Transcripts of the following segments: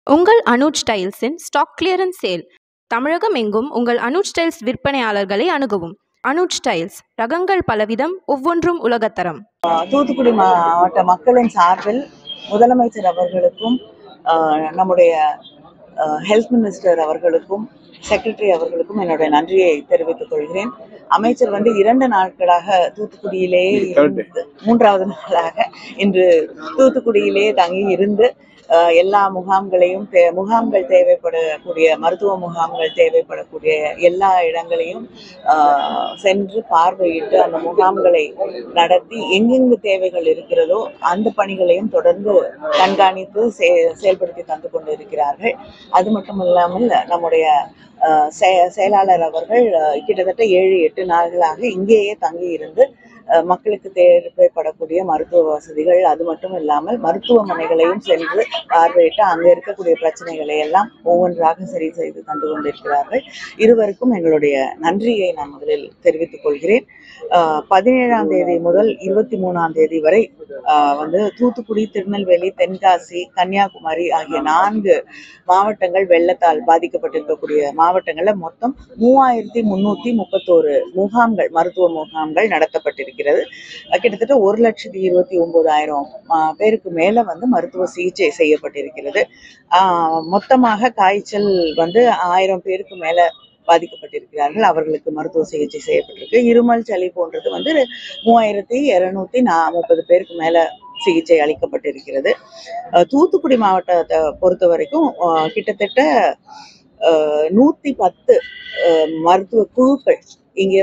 உங்கள் Anuj ஸ்டைல்ஸின் stock clearance sale. தமிழகம் எங்கும் உங்கள் அனுஜ் ஸ்டைல்ஸ் விற்பனையாளர்களை அணுகவும். அனுஜ் ஸ்டைல்ஸ், ரகங்கள் பலவிதம், ஒவ்வொன்றும் உலகத்தரம். தூத்துக்குடி மாவட்ட மக்களின் சார்பில் முதலமைச்சர் அவர்களுக்கும் நம்முடைய ஹெல்த் மினிஸ்டர் அவர்களுக்கும் செக்ரட்டரி அவர்களுக்கும் என்னுடைய நன்றியை தெரிவித்துக் கொள்கிறேன். அமைச்சர் 2 நாட்களாக தூத்துக்குடியிலே, 3வது நாளாக இன்று தூத்துக்குடியிலே தங்கி இருந்து எல்லா முகாம்களையும் முகாம்கள் தேவைப்படக்கூடிய மருத்துவ முகாம்கள் தேவைப்படக்கூடிய எல்லா இடங்களையும் சென்று பார்வையிட்டு அந்த முகாம்களை நடத்தி எங்கெங்கு தேவைகள் இருக்கிறதோ அந்த பணிகளையும் தொடர்ந்து கண்காணித்து செயல்படுத்தி தந்து கொண்டிருக்கிறார்கள். அது மட்டும் இல்லாமல் நம்முடைய செயலாளர் அவர்கள் கிட்டத்தட்ட 7-8 நாட்களாக இங்கேயே தங்கி இருந்து மக்களுக்கு தேவைப்படக்கூடிய மருத்துவ வசதிகள், அது மட்டும் இல்லாமல் மருத்துவமனைகளையும் சென்று பார்வையிட்டு அங்க இருக்கக்கூடிய பிரச்சனைகளை எல்லாம் ஒவ்வொன்றாக சரி செய்து தந்து கொண்டிருக்கிறார்கள். இருவருக்கும் எங்களுடைய நன்றியை நான் முதலில் தெரிவித்துக் கொள்கிறேன். 17ஆம் தேதி முதல் 23ஆம் தேதி வரை தூத்துக்குடி, திருநெல்வேலி, தென்காசி, கன்னியாகுமரி ஆகிய 4 மாவட்டங்கள் வெள்ளத்தால் பாதிக்கப்பட்டிருக்கக்கூடிய மாவட்டங்கள்ல மொத்தம் 3331 முகாம்கள், மருத்துவ முகாம்கள் நடத்தப்பட்டிருக்கிறது. கிட்டத்தட்ட 1,29,000 பேருக்கு மேல மருத்துவ சிகிச்சை செய்யப்பட்டிருக்கிறது. மொத்தமாக காய்ச்சல் 1000 பேருக்கு மேல பாதிக்கப்பட்டிருக்கிறார்கள். அவர்களுக்கு மருத்துவ சிகிச்சை செய்யப்பட்டிருக்கு. இருமல், சளி போன்றது 3230 பேருக்கு மேல சிகிச்சை அளிக்கப்பட்டிருக்கிறது. தூத்துக்குடி மாவட்டத்தை பொறுத்த வரைக்கும் கிட்டத்தட்ட 110 மருத்துவ குழுக்கள் இங்கே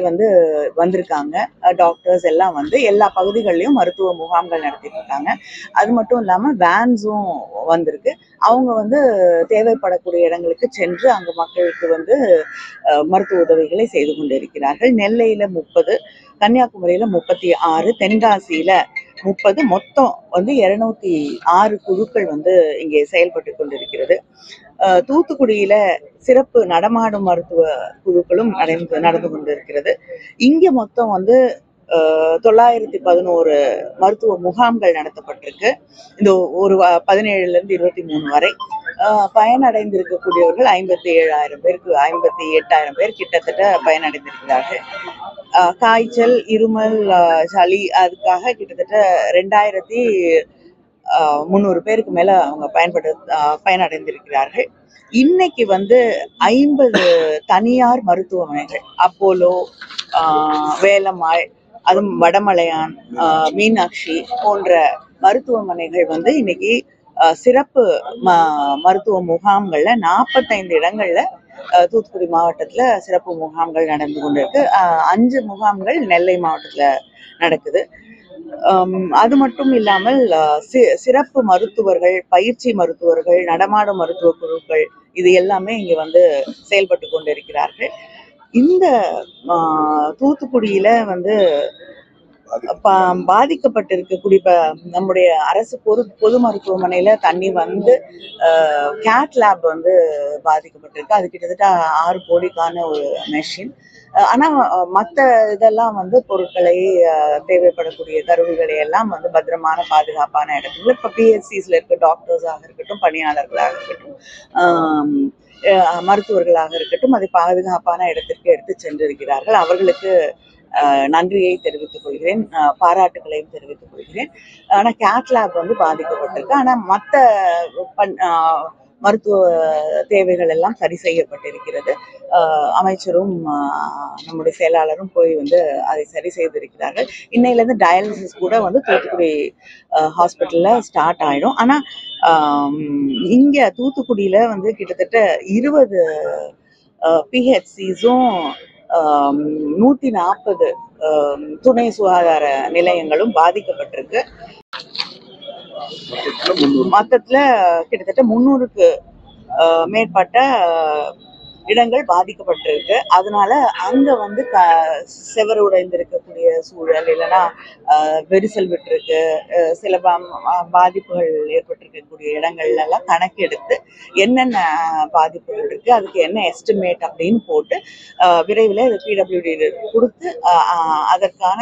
வந்திருக்காங்க. டாக்டர்ஸ் எல்லாம் எல்லா பகுதிகளிலும் மருத்துவ முகாம்கள் நடத்திட்டு இருக்காங்க. அது மட்டும் இல்லாம வேன்ஸும் வந்திருக்கு. அவங்க தேவைப்படக்கூடிய இடங்களுக்கு சென்று அங்க மக்களுக்கு மருத்துவ உதவிகளை செய்து கொண்டிருக்கிறார்கள். நெல்லையில 30, கன்னியாகுமரியில 36, தென்காசியில 30, மொத்தம் 206 குழுக்கள் இங்கே செயல்பட்டு கொண்டிருக்கிறது. தூத்துக்குடியில சிறப்பு நடமாடும் மருத்துவ குழுக்களும் நடந்து கொண்டிருக்கிறது. இங்க மொத்தம் 911 மருத்துவ முகாம்கள் நடத்தப்பட்டிருக்கு. இந்த ஒரு 17ல இருந்து 23 வரை பயனடைந்திருக்கக்கூடியவர்கள் 57,000 பேருக்கு, 58,000 பேர் கிட்டத்தட்ட பயனடைந்திருக்கிறார்கள். காய்ச்சல், இருமல், சளி அதுக்காக கிட்டத்தட்ட 2,300 பேருக்கு மேல அவங்க பயனடைந்திருக்கிறார்கள். இன்னைக்கு 50 தனியார் மருத்துவமனைகள், அப்போலோ, வேலம்மாள், அதுவும் வடமலையான், மீனாட்சி போன்ற மருத்துவமனைகள் இன்னைக்கு சிறப்பு மருத்துவ முகாம்கள்ல 45 இடங்கள்ல தூத்துக்குடி மாவட்டத்துல சிறப்பு முகாம்கள் நடந்து கொண்டிருக்கு. 5 முகாம்கள் நெல்லை மாவட்டத்துல நடக்குது. அது மட்டும் இல்லாமல் சிறப்பு மருத்துவர்கள், பயிற்சி மருத்துவர்கள், நடமாடும் மருத்துவ குழுக்கள் இது எல்லாமே இங்க செயல்பட்டு கொண்டிருக்கிறார்கள். இந்த தூத்துக்குடியில பாதிக்கப்பட்டிருக்கக்கூடிய நம்முடைய அரசு பொது மருத்துவமனையில தண்ணி கேட் லேப் பாதிக்கப்பட்டிருக்கு. அது கிட்டத்தட்ட 6 கோடிக்கான ஒரு மெஷின். ஆனா மற்ற இதெல்லாம் பொருட்களை, தேவைப்படக்கூடிய கருவிகளை எல்லாம் பத்திரமான பாதுகாப்பான இடத்துல இப்ப பிஎஸ்சிஸ்ல இருக்க டாக்டர்ஸாக இருக்கட்டும், பணியாளர்களாக இருக்கட்டும், மருத்துவர்களாக இருக்கட்டும், அதை பாதுகாப்பான இடத்திற்கு எடுத்து சென்றிருக்கிறார்கள். அவர்களுக்கு நன்றியை தெரிவித்துக் கொள்கிறேன், பாராட்டுகளையும் தெரிவித்துக் கொள்கிறேன். ஆனா கேட் லேப் பாதிக்கப்பட்டிருக்கு. ஆனா மற்ற மருத்துவ தேவைகள் எல்லாம் சரி செய்யப்பட்டிருக்கிறது. அமைச்சரும் நம்முடைய செயலாளரும் போய் அதை சரி செய்திருக்கிறார்கள். இன்னையில இருந்து டயாலிசிஸ் கூட தூத்துக்குடி ஹாஸ்பிட்டல்ல ஸ்டார்ட் ஆயிடும். ஆனா இங்க தூத்துக்குடியில கிட்டத்தட்ட 20 பிஹெச்சிஸும் 140 துணை சுகாதார நிலையங்களும் பாதிக்கப்பட்டிருக்கு. மொத்தத்துல கிட்டத்தட்ட 300க்கு மேற்பட்ட இடங்கள் பாதிக்கப்பட்டிருக்கு. அதனால அங்க செவரு உடைந்திருக்கக்கூடிய சூழல், இல்லைன்னா வெரிசல் விட்டுருக்கு, சில பாதிப்புகள் ஏற்பட்டிருக்கக்கூடிய இடங்கள்ல எல்லாம் கணக்கெடுத்து என்னென்ன பாதிப்புகள் இருக்கு, அதுக்கு என்ன எஸ்டிமேட் அப்படின்னு போட்டு விரைவில் பிடபிள்யூடி கொடுத்து அதற்கான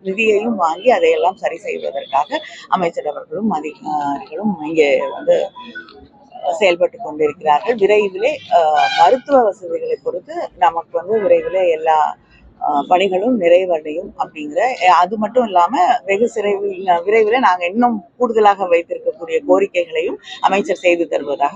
நிதியையும் வாங்கி அதையெல்லாம் சரி செய்வதற்காக அமைச்சர் அவர்களும் அதிகாரிகளும் இங்கே செயல்பட்டு கொண்டிருக்கிறார்கள். விரைவிலே மருத்துவ வசதிகளை பொறுத்து நமக்கு வந்து விரைவிலே எல்லா பணிகளும் நிறைவடையும் அப்படிங்கிற, அது மட்டும் இல்லாம வெகு விரைவில் நாங்க இன்னும் கூடுதலாக வைத்திருக்கக்கூடிய கோரிக்கைகளையும் அமைச்சர் செய்து தருவதாக